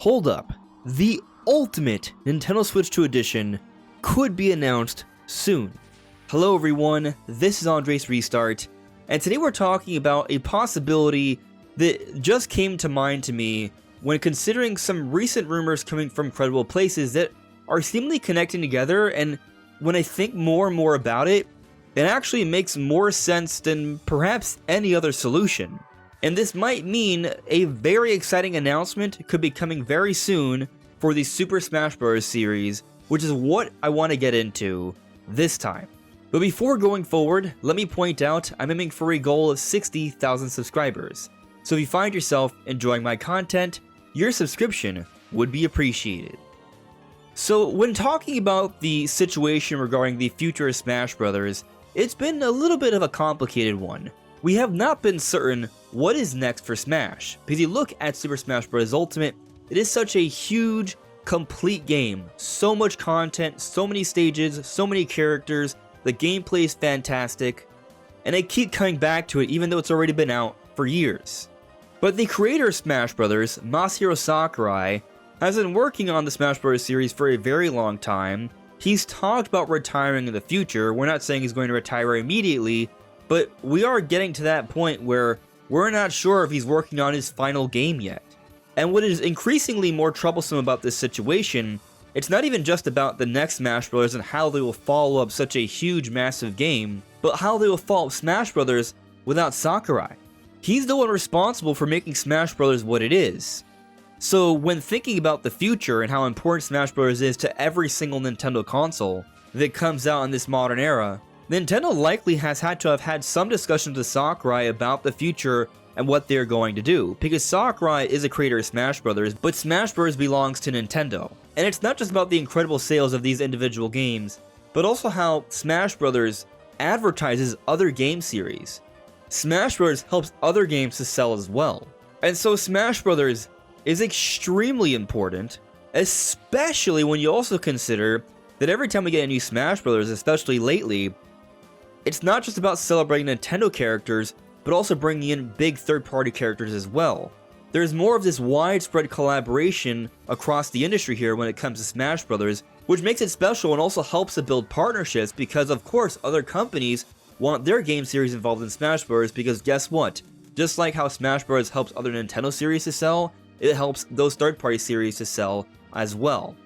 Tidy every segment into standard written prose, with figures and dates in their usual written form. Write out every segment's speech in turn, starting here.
Hold up, the ultimate Nintendo Switch 2 edition could be announced soon. Hello everyone, this is AndresRestart, and today we're talking about a possibility that just came to mind to me when considering some recent rumors coming from credible places that are seemingly connecting together, and when I think more and more about it, it actually makes more sense than perhaps any other solution. And this might mean a very exciting announcement could be coming very soon for the Super Smash Bros. Series, which is what I want to get into this time. But before going forward, let me point out I'm aiming for a goal of 60,000 subscribers. So if you find yourself enjoying my content, your subscription would be appreciated. So when talking about the situation regarding the future of Smash Bros., it's been a little bit of a complicated one. We have not been certain what is next for Smash, because you look at Super Smash Bros. Ultimate, it is such a huge, complete game. So much content, so many stages, so many characters, the gameplay is fantastic, and I keep coming back to it even though it's already been out for years. But the creator of Smash Bros., Masahiro Sakurai, has been working on the Smash Bros. Series for a very long time. He's talked about retiring in the future. We're not saying he's going to retire immediately, but we are getting to that point where we're not sure if he's working on his final game yet. And what is increasingly more troublesome about this situation, it's not even just about the next Smash Bros. And how they will follow up such a huge, massive game, but how they will follow up Smash Bros. Without Sakurai. He's the one responsible for making Smash Bros. What it is. So when thinking about the future and how important Smash Bros. Is to every single Nintendo console that comes out in this modern era, Nintendo likely has had to have had some discussions with Sakurai about the future and what they're going to do, because Sakurai is a creator of Smash Bros., but Smash Bros. Belongs to Nintendo. And it's not just about the incredible sales of these individual games, but also how Smash Bros. Advertises other game series. Smash Bros. Helps other games to sell as well. And so Smash Bros. Is extremely important, especially when you also consider that every time we get a new Smash Bros., especially lately, it's not just about celebrating Nintendo characters, but also bringing in big third-party characters as well. There's more of this widespread collaboration across the industry here when it comes to Smash Bros., which makes it special and also helps to build partnerships because, of course, other companies want their game series involved in Smash Bros. Because guess what? Just like how Smash Bros. Helps other Nintendo series to sell, it helps those third-party series to sell as well.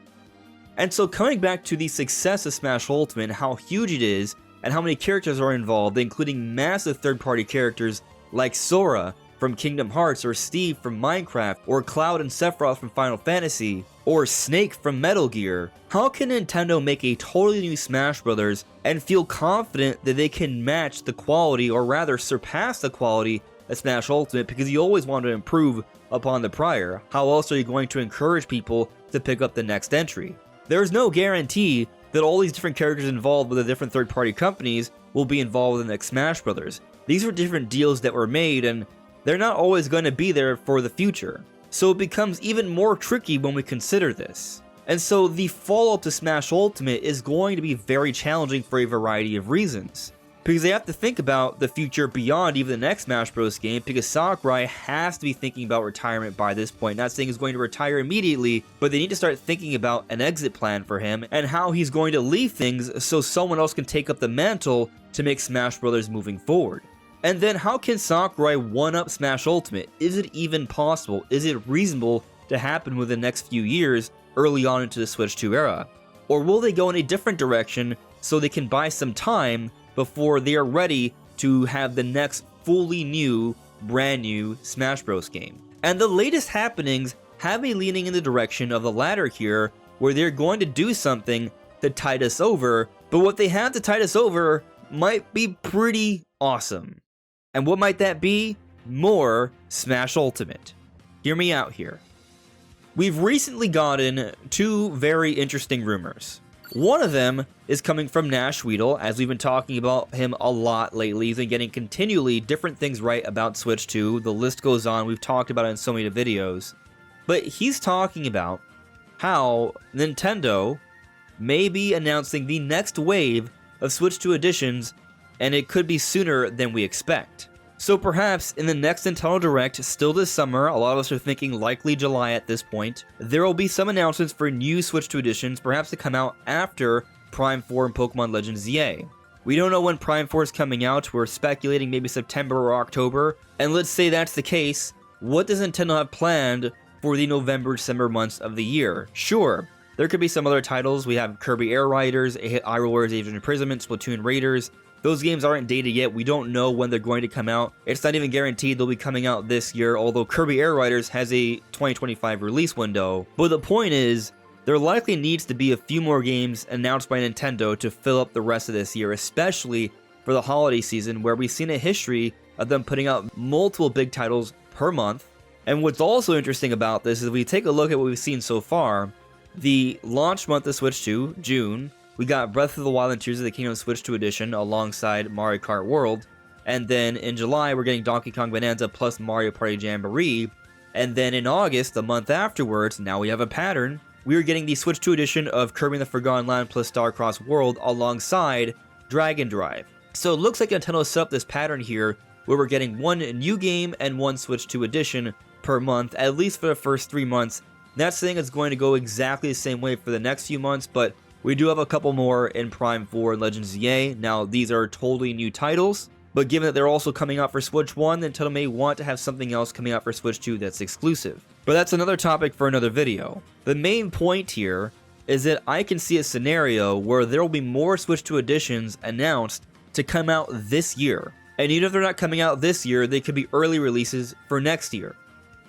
And so coming back to the success of Smash Ultimate, how huge it is, and how many characters are involved, including massive third-party characters like Sora from Kingdom Hearts, or Steve from Minecraft, or Cloud and Sephiroth from Final Fantasy, or Snake from Metal Gear, how can Nintendo make a totally new Smash Bros. And feel confident that they can match the quality, or rather surpass the quality of Smash Ultimate, because you always want to improve upon the prior? How else are you going to encourage people to pick up the next entry? There's no guarantee that all these different characters involved with the different third-party companies will be involved in the next Smash Bros. These were different deals that were made, and they're not always going to be there for the future. So it becomes even more tricky when we consider this. And so the follow-up to Smash Ultimate is going to be very challenging for a variety of reasons. Because they have to think about the future beyond even the next Smash Bros. Game, because Sakurai has to be thinking about retirement by this point. Not saying he's going to retire immediately, but they need to start thinking about an exit plan for him and how he's going to leave things so someone else can take up the mantle to make Smash Bros. Moving forward. And then how can Sakurai one-up Smash Ultimate? Is it even possible? Is it reasonable to happen within the next few years early on into the Switch 2 era? Or will they go in a different direction so they can buy some time before they are ready to have the next fully new, brand new Smash Bros. Game? And the latest happenings have me leaning in the direction of the latter here, where they're going to do something to tide us over, but what they have to tide us over might be pretty awesome. And what might that be? More Smash Ultimate. Hear me out here. We've recently gotten two very interesting rumors. One of them is coming from Nash Weedle, as we've been talking about him a lot lately. He's been getting continually different things right about Switch 2. The list goes on. We've talked about it in so many videos. But he's talking about how Nintendo may be announcing the next wave of Switch 2 editions, and it could be sooner than we expect. So perhaps in the next Nintendo Direct, still this summer, a lot of us are thinking likely July at this point, there will be some announcements for new Switch 2 editions, perhaps to come out after Prime 4 and Pokemon Legends ZA. We don't know when Prime 4 is coming out, we're speculating maybe September or October, and let's say that's the case, what does Nintendo have planned for the November-December months of the year? Sure, there could be some other titles. We have Kirby Air Riders, Hyrule Warriors Age of Imprisonment, Splatoon Raiders. Those games aren't dated yet, we don't know when they're going to come out. It's not even guaranteed they'll be coming out this year, although Kirby Air Riders has a 2025 release window. But the point is, there likely needs to be a few more games announced by Nintendo to fill up the rest of this year, especially for the holiday season, where we've seen a history of them putting out multiple big titles per month. And what's also interesting about this is if we take a look at what we've seen so far, the launch month of Switch 2, June, we got Breath of the Wild and Tears of the Kingdom Switch 2 edition alongside Mario Kart World. And then in July, we're getting Donkey Kong Bonanza plus Mario Party Jamboree. And then in August, the month afterwards, now we have a pattern. We are getting the Switch 2 edition of Kirby and the Forgotten Land plus Starcross World alongside Dragon Drive. So it looks like Nintendo set up this pattern here where we're getting one new game and one Switch 2 edition per month, at least for the first 3 months. Not saying it's going to go exactly the same way for the next few months, but we do have a couple more in Prime 4 and Legends ZA. Now, these are totally new titles, but given that they're also coming out for Switch 1, Nintendo may want to have something else coming out for Switch 2 that's exclusive. But that's another topic for another video. The main point here is that I can see a scenario where there will be more Switch 2 editions announced to come out this year. And even if they're not coming out this year, they could be early releases for next year,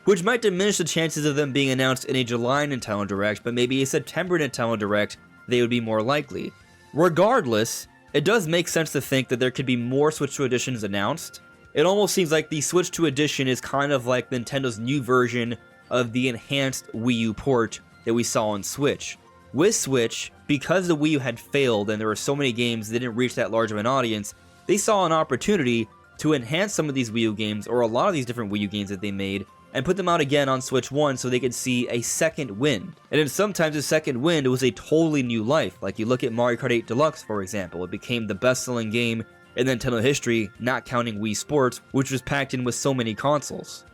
which might diminish the chances of them being announced in a July Nintendo Direct, but maybe a September Nintendo Direct, they would be more likely. Regardless, it does make sense to think that there could be more Switch 2 editions announced. It almost seems like the Switch 2 edition is kind of like Nintendo's new version of the enhanced Wii U port that we saw on Switch. With Switch, because the Wii U had failed and there were so many games that didn't reach that large of an audience, they saw an opportunity to enhance some of these Wii U games, or a lot of these different Wii U games that they made, and put them out again on Switch 1 so they could see a second wind. And then sometimes a second wind was a totally new life. Like you look at Mario Kart 8 Deluxe, for example. It became the best-selling game in Nintendo history, not counting Wii Sports, which was packed in with so many consoles.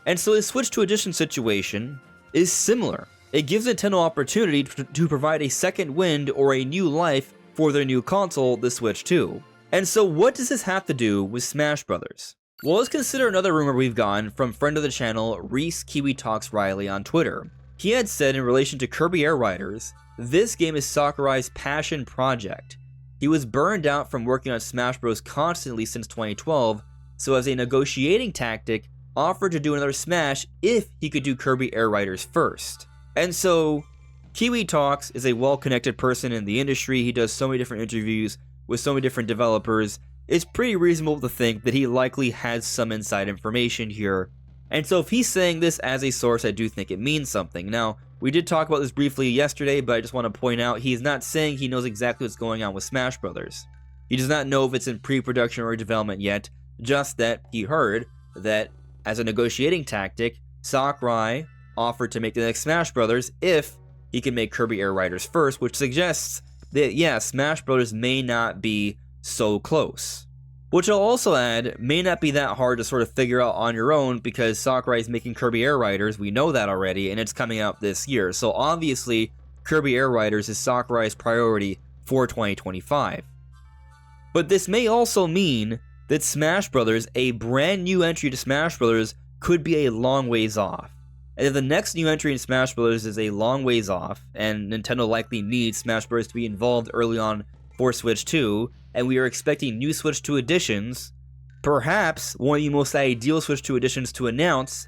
And so the Switch 2 edition situation is similar. It gives Nintendo opportunity to provide a second wind or a new life for their new console, the Switch 2. And so what does this have to do with Smash Brothers? Well, let's consider another rumor we've gotten from friend of the channel, Reese Kiwi Talks Riley on Twitter. He had said in relation to Kirby Air Riders, this game is Sakurai's passion project. He was burned out from working on Smash Bros. Constantly since 2012, so as a negotiating tactic, offered to do another Smash if he could do Kirby Air Riders first. And so, Kiwi Talks is a well-connected person in the industry. He does so many different interviews with so many different developers. It's pretty reasonable to think that he likely has some inside information here. And so if he's saying this as a source, I do think it means something. Now, we did talk about this briefly yesterday, but I just want to point out he's not saying he knows exactly what's going on with Smash Brothers. He does not know if it's in pre-production or development yet, just that he heard that as a negotiating tactic, Sakurai offered to make the next Smash Brothers if he can make Kirby Air Riders first, which suggests that, yeah, Smash Brothers may not be so close. Which I'll also add, may not be that hard to sort of figure out on your own because Sakurai is making Kirby Air Riders, we know that already, and it's coming out this year. So obviously, Kirby Air Riders is Sakurai's priority for 2025. But this may also mean that Smash Brothers, a brand new entry to Smash Brothers, could be a long ways off. And if the next new entry in Smash Brothers is a long ways off, and Nintendo likely needs Smash Brothers to be involved early on for Switch 2, and we are expecting new Switch 2 editions, perhaps one of the most ideal Switch 2 editions to announce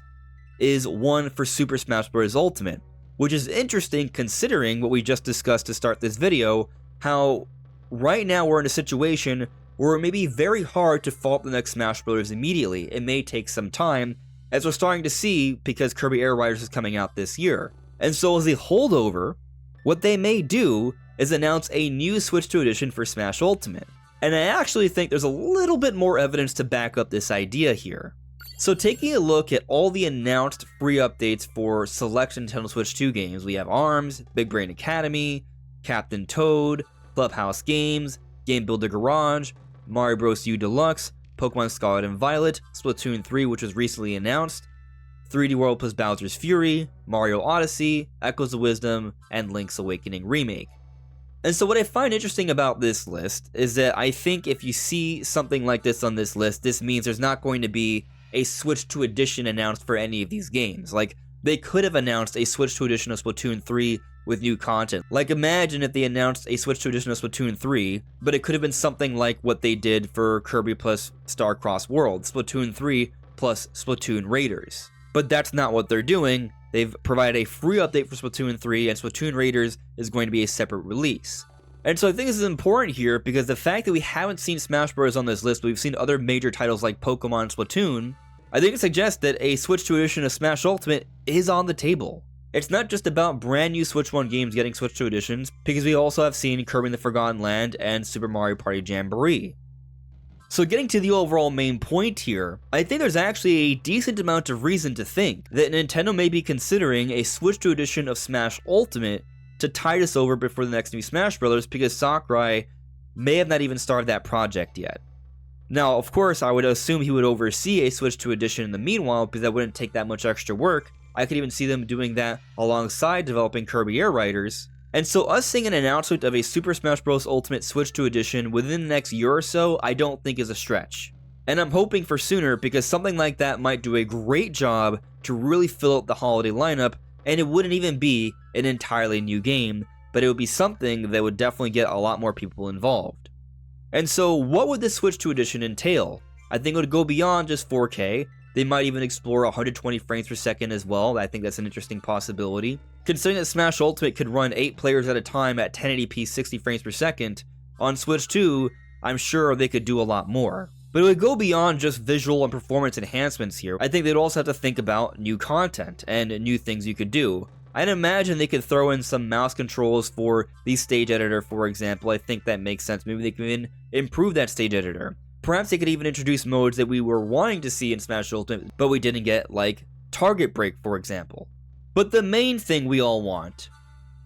is one for Super Smash Bros. Ultimate, which is interesting considering what we just discussed to start this video, how right now we're in a situation where it may be very hard to follow up the next Smash Bros. Immediately. It may take some time, as we're starting to see because Kirby Air Riders is coming out this year. And so as a holdover, what they may do is announce a new Switch 2 edition for Smash Ultimate. And I actually think there's a little bit more evidence to back up this idea here. So taking a look at all the announced free updates for select Nintendo Switch 2 games, we have ARMS, Big Brain Academy, Captain Toad, Clubhouse Games, Game Builder Garage, Mario Bros. U Deluxe, Pokemon Scarlet and Violet, Splatoon 3, which was recently announced, 3D World plus Bowser's Fury, Mario Odyssey, Echoes of Wisdom, and Link's Awakening Remake. And so what I find interesting about this list is that I think if you see something like this on this list, this means there's not going to be a Switch 2 edition announced for any of these games. Like, they could have announced a Switch 2 edition of Splatoon 3 with new content. Like, imagine if they announced a Switch 2 edition of Splatoon 3, but it could have been something like what they did for Kirby plus Star-Crossed Worlds, Splatoon 3 plus Splatoon Raiders. But that's not what they're doing. They've provided a free update for Splatoon 3, and Splatoon Raiders is going to be a separate release. And so I think this is important here because the fact that we haven't seen Smash Bros. On this list, but we've seen other major titles like Pokemon and Splatoon, I think it suggests that a Switch 2 edition of Smash Ultimate is on the table. It's not just about brand new Switch 1 games getting Switch 2 editions, because we also have seen Kirby and the Forgotten Land and Super Mario Party Jamboree. So getting to the overall main point here, I think there's actually a decent amount of reason to think that Nintendo may be considering a Switch 2 edition of Smash Ultimate to tide us over before the next new Smash Bros. Because Sakurai may have not even started that project yet. Now, of course, I would assume he would oversee a Switch 2 edition in the meanwhile, because that wouldn't take that much extra work. I could even see them doing that alongside developing Kirby Air Riders. And so us seeing an announcement of a Super Smash Bros. Ultimate Switch 2 edition within the next year or so, I don't think is a stretch. And I'm hoping for sooner, because something like that might do a great job to really fill out the holiday lineup, and it wouldn't even be an entirely new game, but it would be something that would definitely get a lot more people involved. And so what would this Switch 2 edition entail? I think it would go beyond just 4K. They might even explore 120 frames per second as well. I think that's an interesting possibility. Considering that Smash Ultimate could run 8 players at a time at 1080p 60 frames per second, on Switch 2, I'm sure they could do a lot more. But it would go beyond just visual and performance enhancements here. I think they'd also have to think about new content and new things you could do. I'd imagine they could throw in some mouse controls for the stage editor, for example. I think that makes sense. Maybe they can even improve that stage editor. Perhaps they could even introduce modes that we were wanting to see in Smash Ultimate, but we didn't get, like Target Break, for example. But the main thing we all want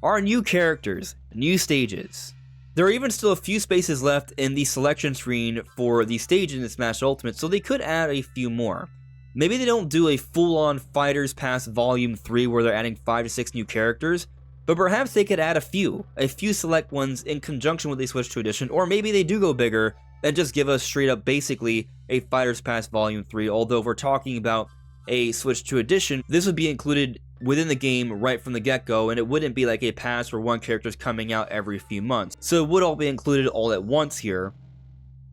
are new characters, new stages. There are even still a few spaces left in the selection screen for the stages in Smash Ultimate, so they could add a few more. Maybe they don't do a full-on Fighters Pass Volume 3 where they're adding 5 to 6 new characters, but perhaps they could add a few select ones in conjunction with a Switch 2 edition, or maybe they do go bigger and just give us straight up basically a Fighters Pass Volume 3, although if we're talking about a Switch 2 edition, this would be included within the game right from the get-go, and it wouldn't be like a pass where one character is coming out every few months. So it would all be included all at once here.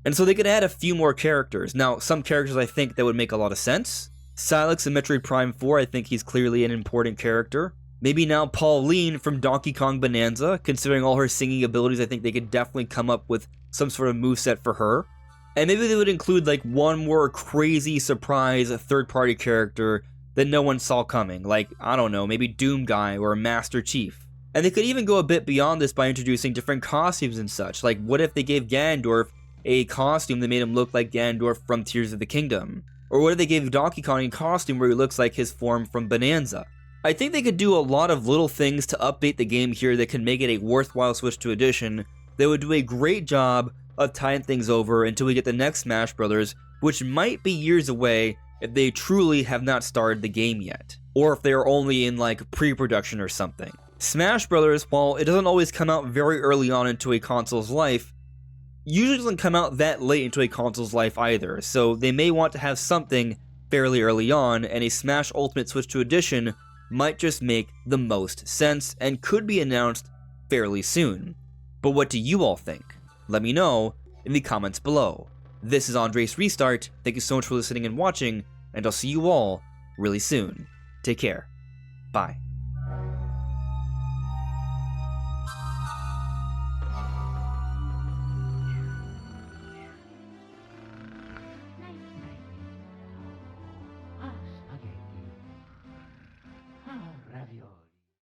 And so they could add a few more characters. Now, some characters I think that would make a lot of sense. Silex in Metroid Prime 4, I think he's clearly an important character. Maybe now Pauline from Donkey Kong Bonanza, considering all her singing abilities, I think they could definitely come up with some sort of moveset for her. And maybe they would include like one more crazy surprise third-party character that no one saw coming, like, I don't know, maybe Doom Guy or Master Chief. And they could even go a bit beyond this by introducing different costumes and such, like what if they gave Ganondorf a costume that made him look like Ganondorf from Tears of the Kingdom? Or what if they gave Donkey Kong a costume where he looks like his form from Bonanza? I think they could do a lot of little things to update the game here that can make it a worthwhile Switch 2 edition that would do a great job of tying things over until we get the next Smash Bros., which might be years away if they truly have not started the game yet, or if they are only in like pre-production or something. Smash Bros., while it doesn't always come out very early on into a console's life, usually doesn't come out that late into a console's life either, so they may want to have something fairly early on, and a Smash Ultimate Switch 2 edition might just make the most sense and could be announced fairly soon. But what do you all think? Let me know in the comments below. This is AndresRestart. Thank you so much for listening and watching, and I'll see you all really soon. Take care. Bye.